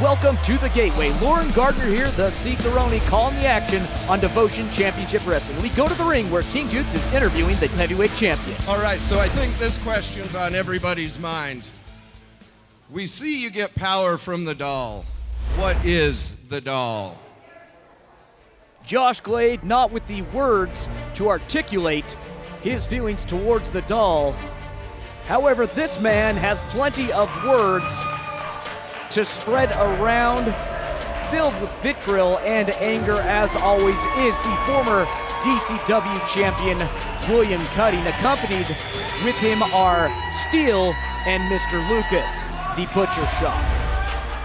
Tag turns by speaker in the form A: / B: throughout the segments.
A: welcome to the Gateway. Lauren Gardner here, the Cicerone, calling the action on Devotion Championship Wrestling. We go to the ring where King Goots is interviewing the heavyweight champion.
B: All right, so I think this question's on everybody's mind. We see you get power from the doll. What is the doll?
A: Josh Glade, not with the words to articulate his feelings towards the doll. However, this man has plenty of words to spread around, filled with vitriol and anger, as always, is the former DCW champion, William Cutting. Accompanied with him are Steele and Mr. Lucas, the Butcher Shop.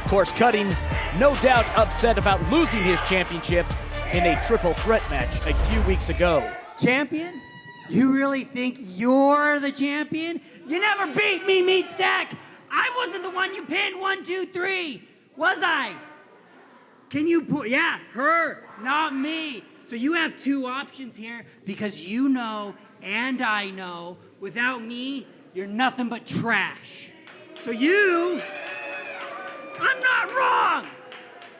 A: Of course, Cutting, no doubt upset about losing his championship in a triple threat match a few weeks ago.
C: Champion? You really think you're the champion? You never beat me, meat sack! I wasn't the one you pinned 1, 2, 3, was I? Can you put, yeah, her, not me. So you have two options here because you know and I know without me, you're nothing but trash. So I'm not wrong.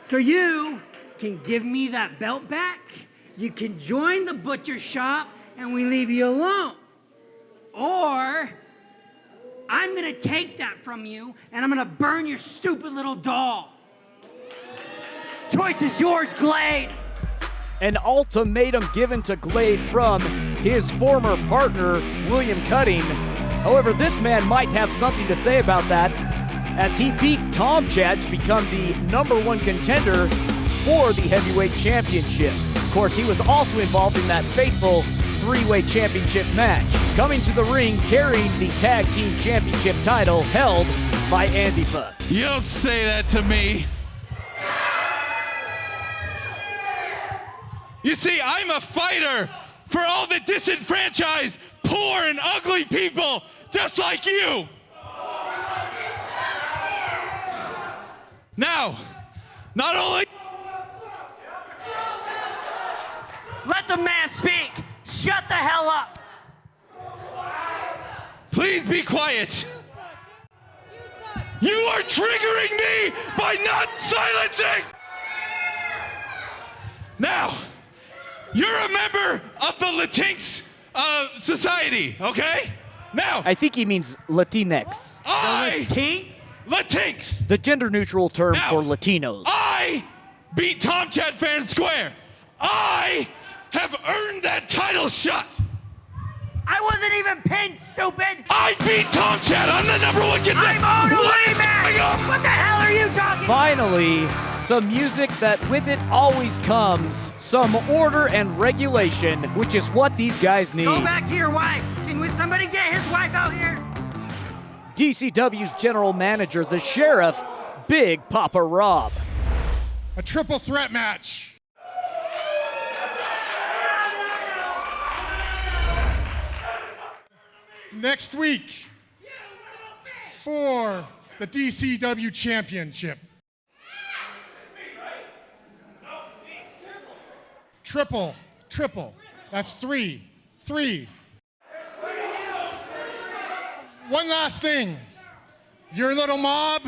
C: So you can give me that belt back, you can join the butcher shop and we leave you alone. Or I'm gonna take that from you and I'm gonna burn your stupid little doll. Choice is yours, Glade.
A: An ultimatum given to Glade from his former partner, William Cutting. However, this man might have something to say about that, as he beat Tom Chad to become the #1 contender for the heavyweight championship. Of course, he was also involved in that fateful three-way championship match. Coming to the ring, carrying the tag team championship title held by Antifa.
D: You don't say that to me. You see, I'm a fighter for all the disenfranchised, poor and ugly people just like you. Now, not only...
C: Let the man speak. Shut the hell up.
D: Please be quiet. You are triggering me by not silencing. Now, you're a member of the Latinx society, okay? Now,
A: I think he means Latinx.
D: Latinx.
A: The gender-neutral term
D: Now,
A: for Latinos.
D: I beat Tom Chad fair and square. I have earned that title shot.
C: I wasn't even pinned, stupid.
D: I beat Tom Chad. I'm the #1 contender.
C: I'm on a
D: What is
C: rematch.
D: going on?
C: What the hell are you talking?
A: Finally, some music that with it always comes some order and regulation, which is what these guys need.
C: Go back to your wife. Can somebody get his wife out here?
A: DCW's general manager, the Sheriff, Big Papa Rob.
E: A triple threat match. Next week for the DCW Championship. Triple. That's three. One last thing. Your little mob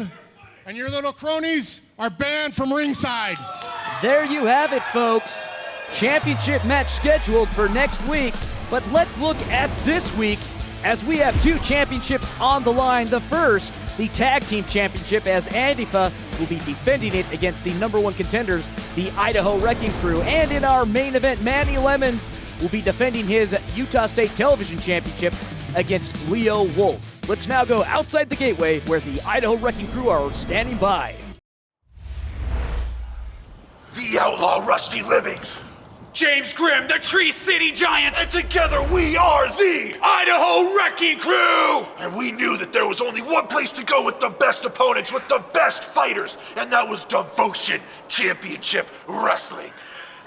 E: and your little cronies are banned from ringside.
A: There you have it, folks. Championship match scheduled for next week, but let's look at this week as we have two championships on the line. The first, the Tag Team Championship, as Antifa will be defending it against the #1 contenders, the Idaho Wrecking Crew. And in our main event, Manny Lemons will be defending his Utah State Television Championship against Leo Wolf. Let's now go outside the Gateway where the Idaho Wrecking Crew are standing by.
F: The outlaw Rusty Livings.
G: James Grimm, the Tree City Giant.
F: And together we are the
G: Idaho Wrecking Crew.
F: And we knew that there was only one place to go with the best opponents, with the best fighters, and that was Devotion Championship Wrestling.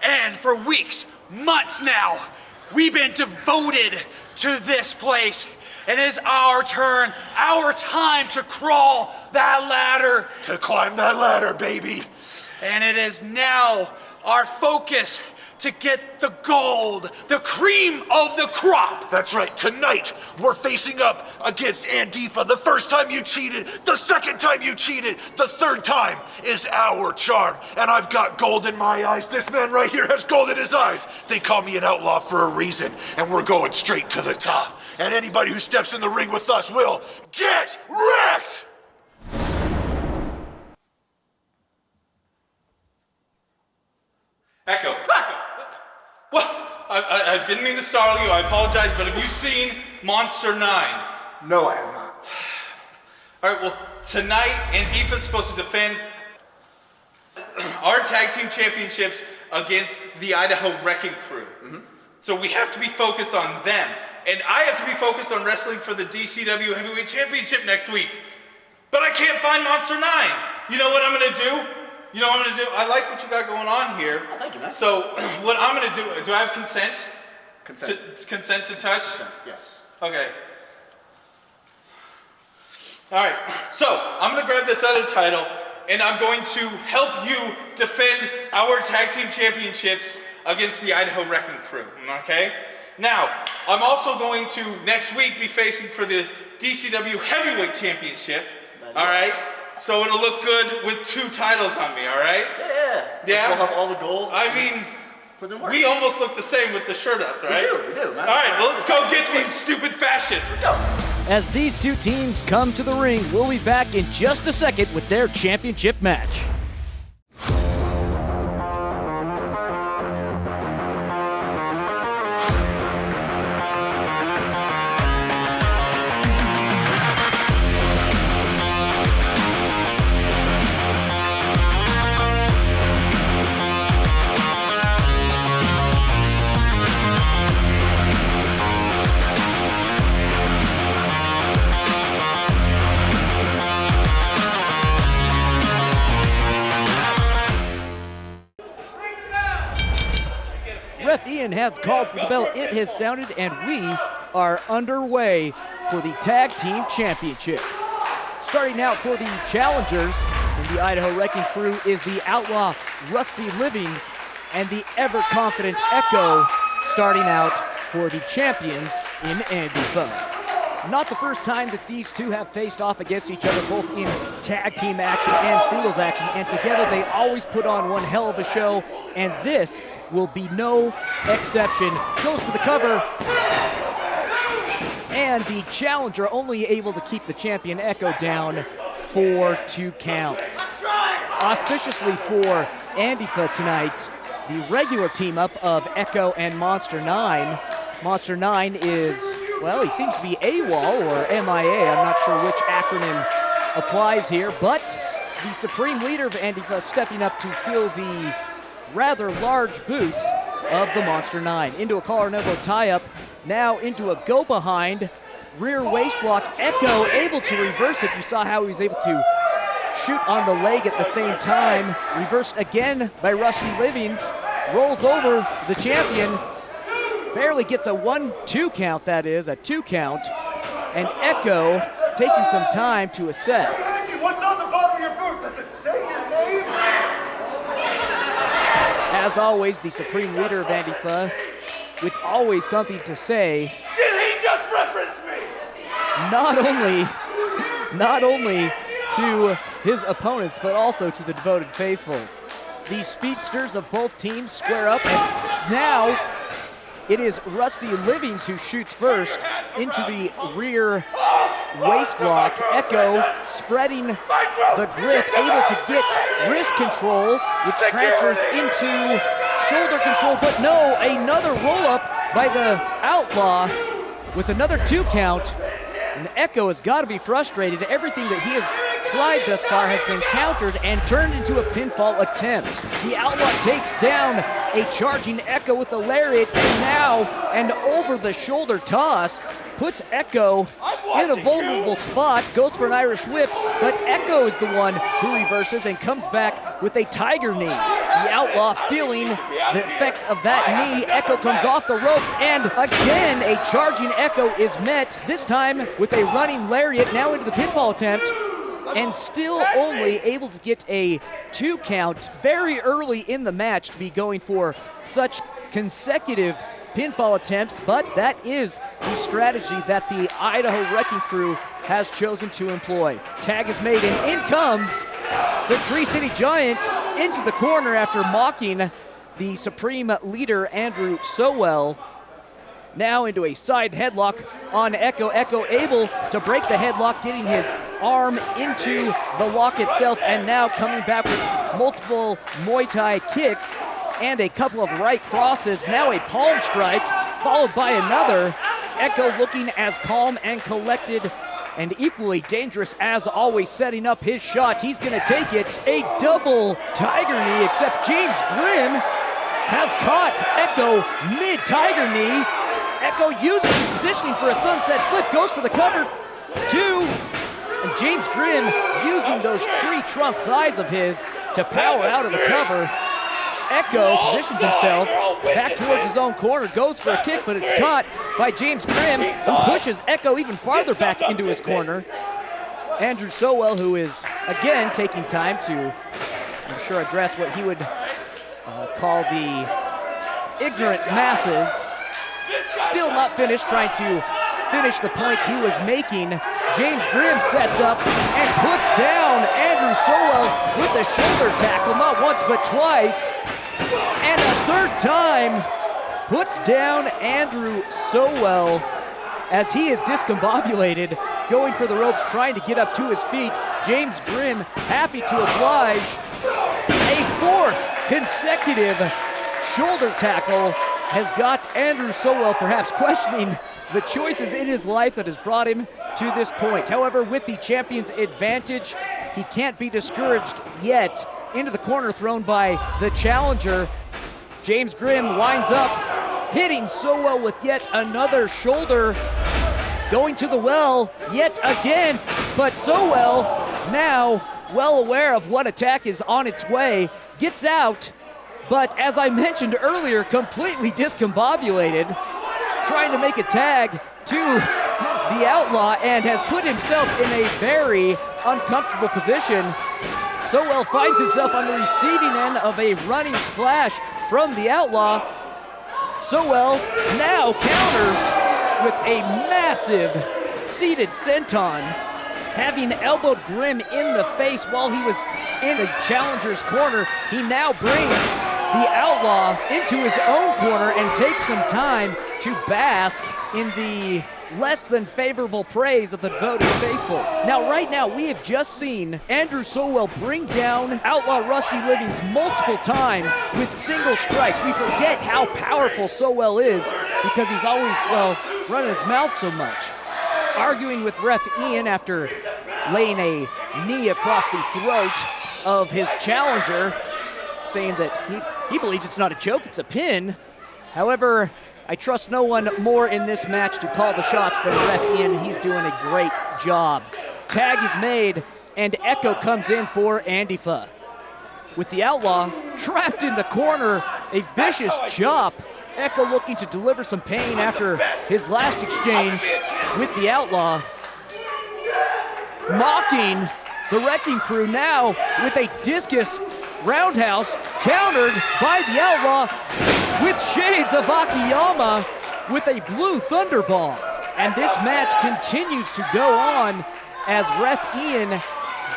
G: And for weeks, months now, we've been devoted to this place. It is our turn, our time to crawl that ladder.
F: To climb that ladder, baby.
G: And it is now our focus to get the gold, the cream of the crop.
F: That's right, tonight we're facing up against Antifa. The first time you cheated, the second time you cheated, the third time is our charm. And I've got gold in my eyes. This man right here has gold in his eyes. They call me an outlaw for a reason, and we're going straight to the top. And anybody who steps in the ring with us will get wrecked!
D: Echo. What? I didn't mean to startle you, I apologize, but have you seen Monster 9?
F: No, I have not.
D: All right, well, tonight, Antifa's supposed to defend our tag team championships against the Idaho Wrecking Crew. So we have to be focused on them. And I have to be focused on wrestling for the DCW Heavyweight Championship next week. But I can't find Monster 9. You know what I'm gonna do? You know what I'm gonna do? I like what you got going on here.
H: Oh, thank you, man.
D: So what I'm gonna do I have consent?
H: Consent.
D: Consent to touch?
H: Yes.
D: Okay. All right, so I'm gonna grab this other title and I'm going to help you defend our tag team championships against the Idaho Wrecking Crew, okay? Now, I'm also going to next week be facing for the DCW Heavyweight Championship, all right? So it'll look good with 2 titles on me, all right?
H: Yeah. We'll have all the gold.
D: I mean,
H: Put them work.
D: we almost look the same with the shirt up, right?
H: We do, man.
D: All right, well, let's go get these stupid fascists.
H: Let's go.
A: As these two teams come to the ring, we'll be back in just a second with their championship match. Ref Ian has called for the bell. It has sounded, and we are underway for the Tag Team Championship. Starting out for the challengers in the Idaho Wrecking Crew is the Outlaw Rusty Livings and the ever-confident Echo starting out for the champions in Antifa. Not the first time that these two have faced off against each other, both in tag team action and singles action, and together they always put on one hell of a show, and this will be no exception. Goes for the cover, and the challenger only able to keep the champion Echo down for 2 counts. Auspiciously for Antifa tonight, the regular team up of Echo and Monster 9. Monster 9 is, well, he seems to be AWOL or MIA. I'm not sure which acronym applies here, but the supreme leader of Antifa stepping up to fill the rather large boots of the Monster 9. Into a collar and elbow tie-up, now into a go-behind, rear waist lock. Echo able to reverse it. You saw how he was able to shoot on the leg at the same time. Reversed again by Rusty Livings. Rolls over the champion. Barely gets a 1-2 count, that is, a 2 count. And Echo taking some time to assess.
F: What's on the bottom of your boot? Does it say your name?
A: As always, the supreme leader of Antifa, with always something to say.
F: Did he just reference me?
A: Not only to his opponents, but also to the devoted faithful. The speedsters of both teams square up, and now it is Rusty Livings who shoots first into the rear waist lock. Echo spreading the grip, able to get wrist control, which transfers into shoulder control, but no, another roll-up by the Outlaw with another 2 count. And Echo has got to be frustrated. Everything that he has tried thus far has been countered and turned into a pinfall attempt. The Outlaw takes down a charging Echo with the lariat, and now an over-the-shoulder toss puts Echo in a vulnerable spot, goes for an Irish whip, but Echo is the one who reverses and comes back with a tiger knee. The Outlaw feeling the effects of that knee. Echo comes off the ropes, and again a charging Echo is met, this time with a running lariat, now into the pinfall attempt. and still only able to get a 2 count very early in the match to be going for such consecutive pinfall attempts, but that is the strategy that the Idaho Wrecking Crew has chosen to employ. Tag is made, and in comes the Tree City Giant into the corner after mocking the Supreme Leader, Andrew Sowell. Now into a side headlock on Echo. Echo able to break the headlock, getting his arm into the lock itself, and now coming back with multiple Muay Thai kicks and a couple of right crosses. Now a palm strike, followed by another. Echo looking as calm and collected and equally dangerous as always, setting up his shot. He's gonna take it. A double tiger knee, except James Grimm has caught Echo mid-tiger knee. Echo uses the positioning for a sunset flip, goes for the cover, 2, and James Grimm using those tree trunk thighs of his to power out of the cover. Echo positions himself back towards his own corner, goes for a kick, but it's caught by James Grimm, who pushes Echo even farther back into his corner. Andrew Sowell, who is again taking time to, I'm sure, address what he would call the ignorant masses. Still not finished, trying to finish the point he was making. James Grimm sets up and puts down Andrew Sowell with a shoulder tackle, not once but twice. And a third time puts down Andrew Sowell as he is discombobulated, going for the ropes, trying to get up to his feet. James Grimm happy to oblige. A 4th consecutive shoulder tackle has got Andrew Sowell perhaps questioning the choices in his life that has brought him to this point. However, with the champion's advantage, he can't be discouraged yet. Into the corner thrown by the challenger. James Grimm winds up hitting Sowell with yet another shoulder, going to the well yet again, but Sowell, now well aware of what attack is on its way, gets out, but as I mentioned earlier, completely discombobulated, trying to make a tag to the Outlaw, and has put himself in a very uncomfortable position. Sowell finds himself on the receiving end of a running splash from the Outlaw. Sowell now counters with a massive seated senton, having elbowed Grimm in the face while he was in the challenger's corner. He now brings the Outlaw into his own corner and takes some time to bask in the less than favorable praise of the devoted faithful. Now, right now, we have just seen Andrew Sowell bring down Outlaw Rusty Livings multiple times with single strikes. We forget how powerful Sowell is because he's always, well, running his mouth so much. Arguing with ref Ian after laying a knee across the throat of his challenger, saying that he believes it's not a choke, it's a pin. However, I trust no one more in this match to call the shots than ref Ian. He's doing a great job. Tag is made, and Echo comes in for Antifa. With the Outlaw trapped in the corner, a vicious chop. Echo looking to deliver some pain after his last exchange with the Outlaw. Mocking the Wrecking Crew now with a discus roundhouse, countered by the Outlaw with shades of Akiyama with a blue thunderball. And this match continues to go on as ref Ian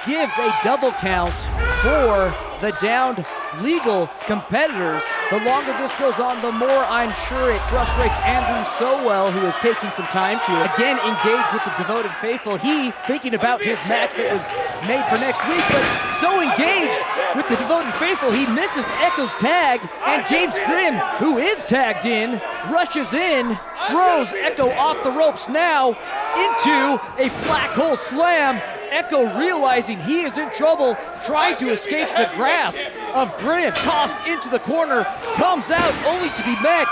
A: gives a double count for the downed legal competitors. The longer this goes on, the more I'm sure it frustrates Andrew Sowell, who is taking some time to again engage with the devoted faithful. He thinking about his match that was made for next week, but so engaged with the devoted faithful, he misses Echo's tag, and James Grimm, who is tagged in, rushes in, throws Echo off the ropes now into a black hole slam. Echo realizing he is in trouble, trying to escape the grasp of Grimm, tossed into the corner, comes out only to be met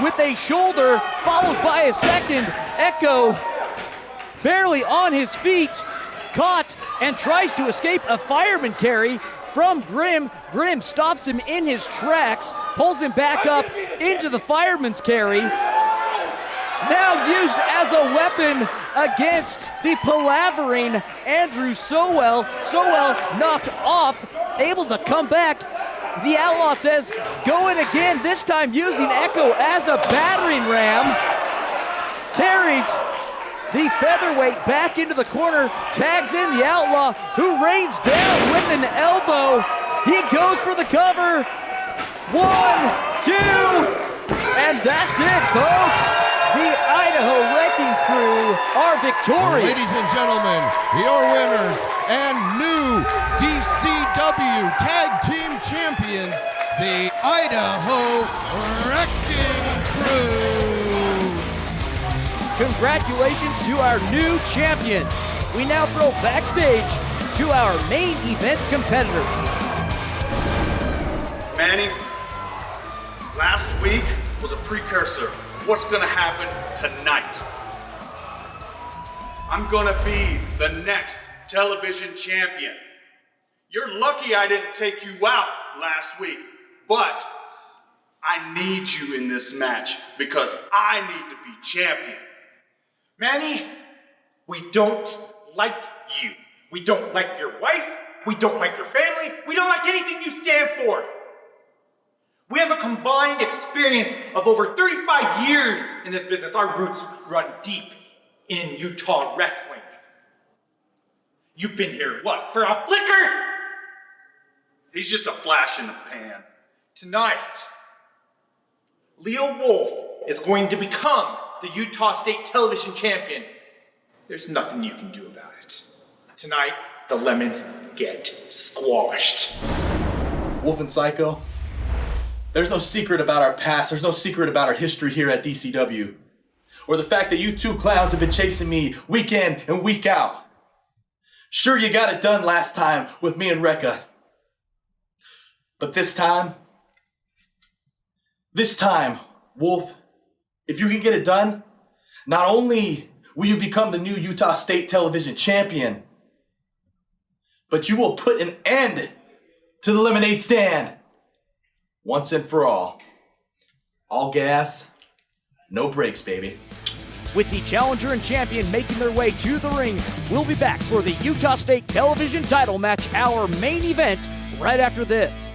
A: with a shoulder, followed by a second. Echo barely on his feet, caught and tries to escape a fireman carry from Grimm. Grimm stops him in his tracks, pulls him back up into the fireman's carry. Now used as a weapon against the palavering Andrew Sowell. Sowell knocked off, able to come back. The Outlaw says, go it again, this time using Echo as a battering ram. Carries the featherweight back into the corner, tags in the Outlaw, who rains down with an elbow. He goes for the cover. 1, 2, and that's it, folks. The Idaho Wrecking Crew are victorious.
B: Ladies and gentlemen, your winners and new DCW Tag Team Champions, the Idaho Wrecking Crew.
A: Congratulations to our new champions. We now throw backstage to our main event competitors.
F: Manny, last week was a precursor of what's gonna happen tonight. I'm gonna be the next television champion. You're lucky I didn't take you out last week, but I need you in this match because I need to be champion.
G: Manny, we don't like you. We don't like your wife. We don't like your family. We don't like anything you stand for. We have a combined experience of over 35 years in this business. Our roots run deep in Utah wrestling. You've been here, what, for a flicker?
F: He's just a flash in the pan.
G: Tonight, Leo Wolf is going to become the Utah State Television Champion. There's nothing you can do about it. Tonight, the Lemons get squashed.
I: Wolf and Psycho, there's no secret about our past, there's no secret about our history here at DCW. Or the fact that you two clowns have been chasing me week in and week out. Sure, you got it done last time with me and Rekka. But this time, Wolf, if you can get it done, not only will you become the new Utah State Television Champion, but you will put an end to the lemonade stand once and for all. All gas, no brakes, baby.
A: With the challenger and champion making their way to the ring, we'll be back for the Utah State Television title match, our main event, right after this.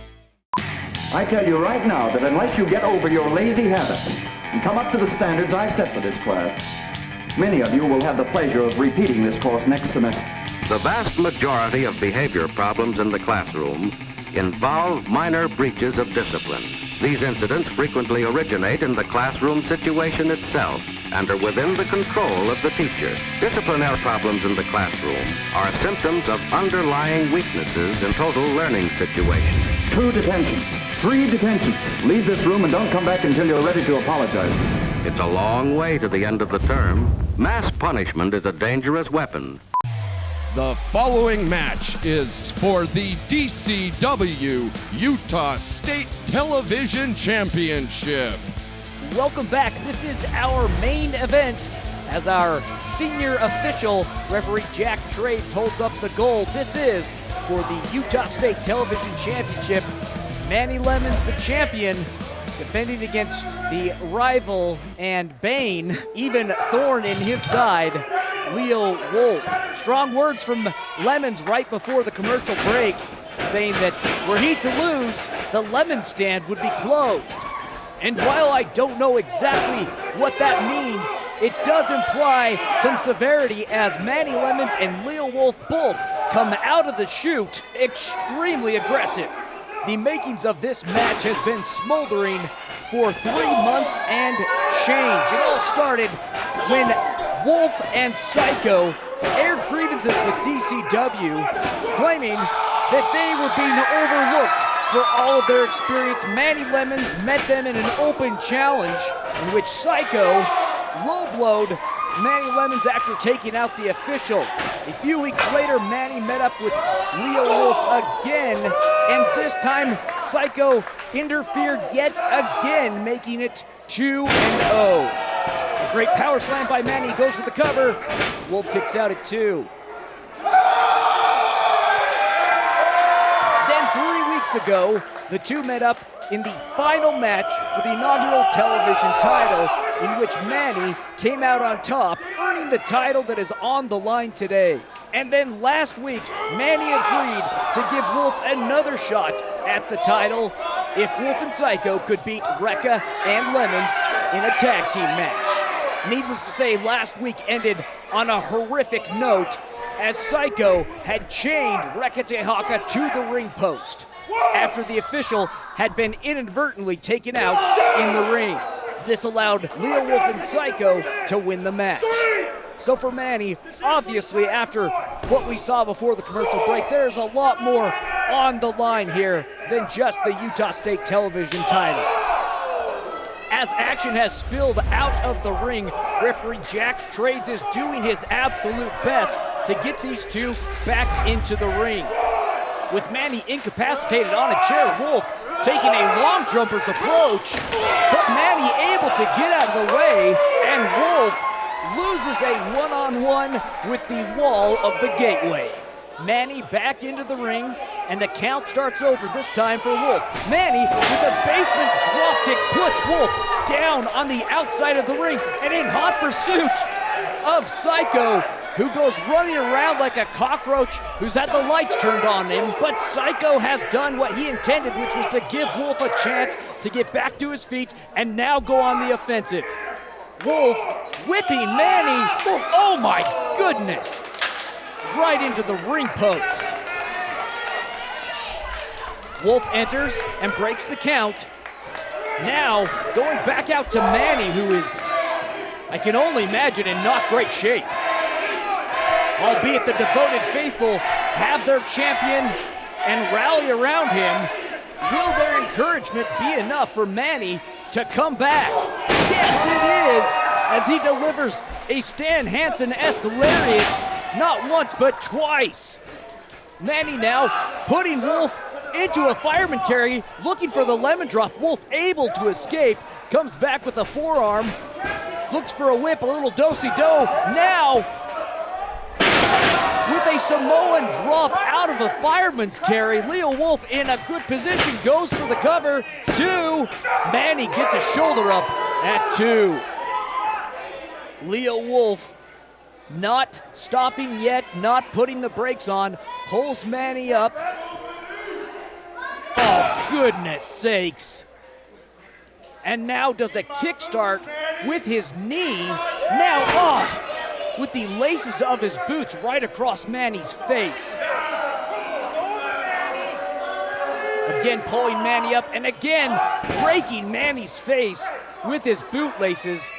J: I tell you right now that unless you get over your lazy habits and come up to the standards I set for this class, many of you will have the pleasure of repeating this course next semester.
K: The vast majority of behavior problems in the classroom involve minor breaches of discipline. These incidents frequently originate in the classroom situation itself and are within the control of the teacher. Disciplinary problems in the classroom are symptoms of underlying weaknesses in total learning situations.
J: 2 detentions, 3 detentions. Leave this room and don't come back until you're ready to apologize.
K: It's a long way to the end of the term. Mass punishment is a dangerous weapon.
B: The following match is for the DCW Utah State Television Championship.
A: Welcome back. This is our main event as our senior official, referee Jack Trades, holds up the gold. This is for the Utah State Television Championship. Manny Lemons, the champion, defending against the rival and bane, even thorn in his side, Leo Wolf. Strong words from Lemons right before the commercial break, saying that were he to lose, the lemon stand would be closed. And while I don't know exactly what that means, it does imply some severity as Manny Lemons and Leo Wolf both come out of the chute extremely aggressive. The makings of this match has been smoldering for 3 months and change. It all started when Wolf and Psycho aired grievances with DCW, claiming that they were being overlooked for all of their experience. Manny Lemons met them in an open challenge in which Psycho low-blowed Manny Lemons after taking out the official. A few weeks later, Manny met up with Leo Wolf again, and this time Psycho interfered yet again, making it 2-0. A great power slam by Manny, goes for the cover. Wolf kicks out at 2. Then 3 weeks ago, the two met up in the final match for the inaugural television title, in which Manny came out on top, earning the title that is on the line today. And then last week, Manny agreed to give Wolf another shot at the title if Wolf and Psycho could beat Rekka and Lemons in a tag team match. Needless to say, last week ended on a horrific note as Psycho had chained Rekka Tehaka to the ring post after the official had been inadvertently taken out in the ring. This allowed Leo Wolf and Psycho to win the match. So for Manny, obviously after what we saw before the commercial break, there's a lot more on the line here than just the Utah State Television title. As action has spilled out of the ring, referee Jack Trades is doing his absolute best to get these two back into the ring. With Manny incapacitated on a chair, Wolf taking a long jumper's approach, but Manny able to get out of the way, and Wolf loses a one-on-one with the wall of the gateway. Manny back into the ring, and the count starts over, this time for Wolf. Manny, with a basement dropkick, puts Wolf down on the outside of the ring, and in hot pursuit of Psycho, who goes running around like a cockroach who's had the lights turned on him, but Psycho has done what he intended, which was to give Wolf a chance to get back to his feet and now go on the offensive. Wolf whipping Manny, oh my goodness, right into the ring post. Wolf enters and breaks the count. Now going back out to Manny, who is, I can only imagine, in not great shape. Albeit the devoted faithful have their champion and rally around him, will their encouragement be enough for Manny to come back? Yes, it is, as he delivers a Stan Hansen-esque lariat, not once but twice. Manny now putting Wolf into a fireman carry, looking for the lemon drop. Wolf able to escape, comes back with a forearm, looks for a whip, a little do-si-do. Now, with a Samoan drop out of a fireman's carry, Leo Wolf in a good position, goes for the cover. 2. Manny gets a shoulder up at 2. Leo Wolf not stopping yet, not putting the brakes on, pulls Manny up. Oh, goodness sakes. And now does a kickstart with his knee. Now, with the laces of his boots right across Manny's face. Again pulling Manny up, and again breaking Manny's face with his boot laces.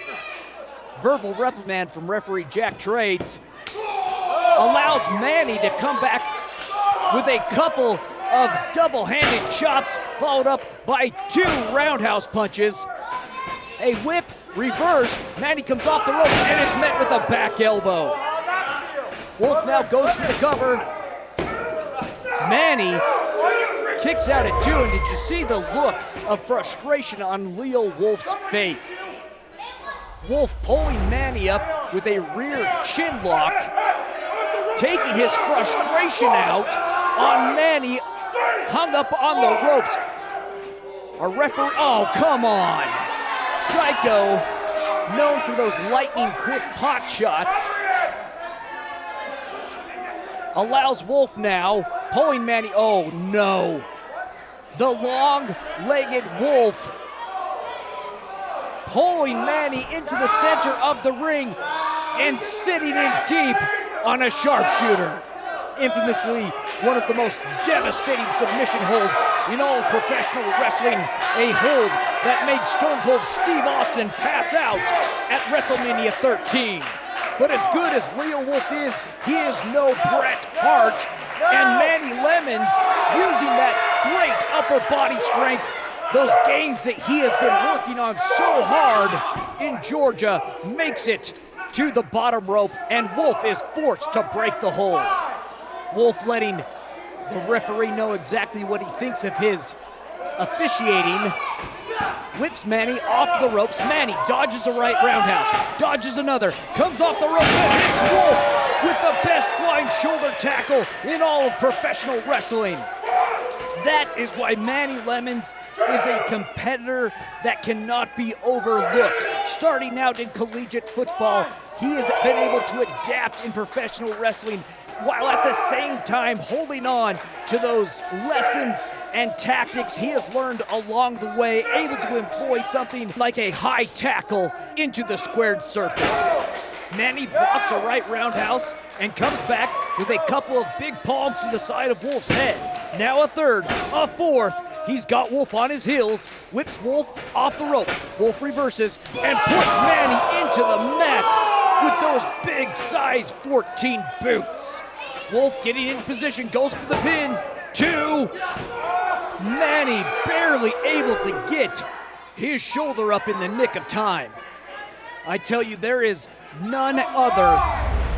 A: Verbal reprimand from referee Jack Trades allows Manny to come back with a couple of double-handed chops, followed up by 2 roundhouse punches. A whip reversed. Manny comes off the ropes and is met with a back elbow. Wolf now goes for the cover. Manny kicks out at 2, and did you see the look of frustration on Leo Wolf's face? Wolf pulling Manny up with a rear chin lock, taking his frustration out on Manny, hung up on the ropes. A referee, oh, come on. Psycho, known for those lightning quick pot shots, allows Wolf now, pulling Manny, oh no. The long-legged Wolf pulling Manny into the center of the ring and sitting in deep on a sharpshooter. Infamously, one of the most devastating submission holds in all of professional wrestling, a hold that made Stone Cold Steve Austin pass out at WrestleMania 13. But as good as Leo Wolf is, he is no Bret Hart, and Manny Lemons, using that great upper body strength, those gains that he has been working on so hard in Georgia, makes it to the bottom rope, and Wolf is forced to break the hold. Wolf letting the referee know exactly what he thinks of his officiating. Whips Manny off the ropes. Manny dodges a right roundhouse, dodges another, comes off the ropes and hits Wolf with the best flying shoulder tackle in all of professional wrestling. That is why Manny Lemons is a competitor that cannot be overlooked. Starting out in collegiate football, he has been able to adapt in professional wrestling while at the same time holding on to those lessons and tactics he has learned along the way, able to employ something like a high tackle into the squared circle. Manny blocks a right roundhouse and comes back with a couple of big palms to the side of Wolf's head. Now a third, a fourth. He's got Wolf on his heels, whips Wolf off the rope. Wolf reverses and puts Manny into the mat with those big size 14 boots. Wolf getting into position, goes for the pin. 2. Manny barely able to get his shoulder up in the nick of time. I tell you, there is none other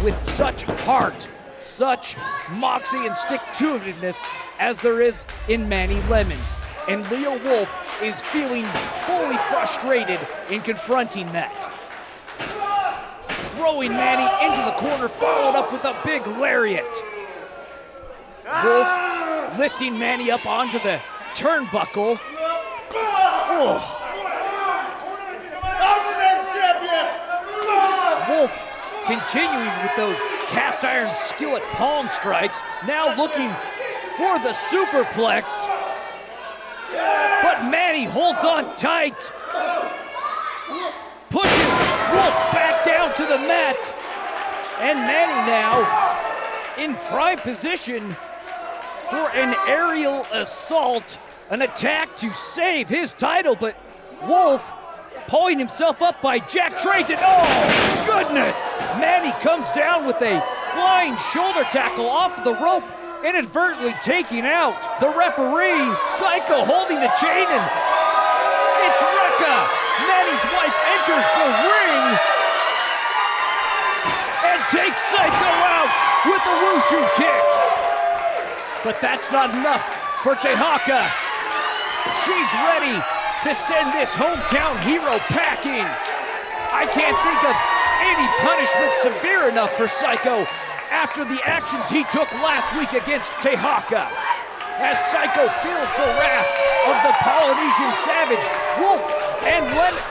A: with such heart, such moxie and stick-to-itiveness as there is in Manny Lemons. And Leo Wolf is feeling fully frustrated in confronting that. Throwing Manny into the corner, followed up with a big lariat. Wolf lifting Manny up onto the turnbuckle. Oh. Wolf continuing with those cast iron skillet palm strikes, now looking for the superplex. But Manny holds on tight. Pushes Wolf back down to the mat. And Manny now in prime position for an aerial assault, an attack to save his title, but Wolf pulling himself up by Jack Trayton. Oh, goodness! Manny comes down with a flying shoulder tackle off the rope, inadvertently taking out the referee. Psycho holding the chain, and it's Rekka. Manny's wife enters the ring and takes Psycho out with the wushu kick. But that's not enough for Tehaka. She's ready to send this hometown hero packing. I can't think of any punishment severe enough for Psycho after the actions he took last week against Tehaka. As Psycho feels the wrath of the Polynesian Savage, Wolf and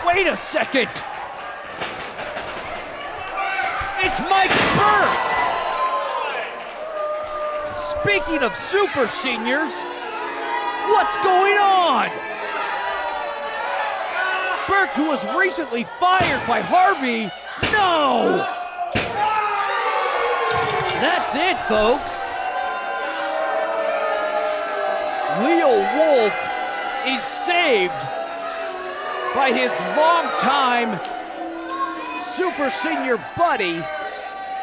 A: wait a second. It's Mike Burke. Speaking of super seniors, what's going on? Burke, who was recently fired by Harvey. No! That's it, folks. Leo Wolf is saved by his longtime super senior buddy,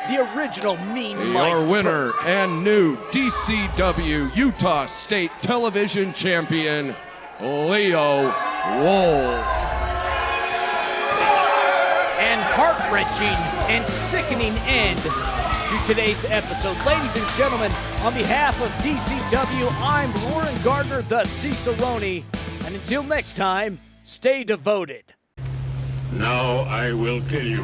A: the original Mean Mike.
B: Your winner and new DCW Utah State Television Champion, Leo Wolf.
A: And heart-wrenching and sickening end to today's episode. Ladies and gentlemen, on behalf of DCW, I'm Lauren Gardner, the Cicerone. And until next time, stay devoted.
L: Now I will kill you.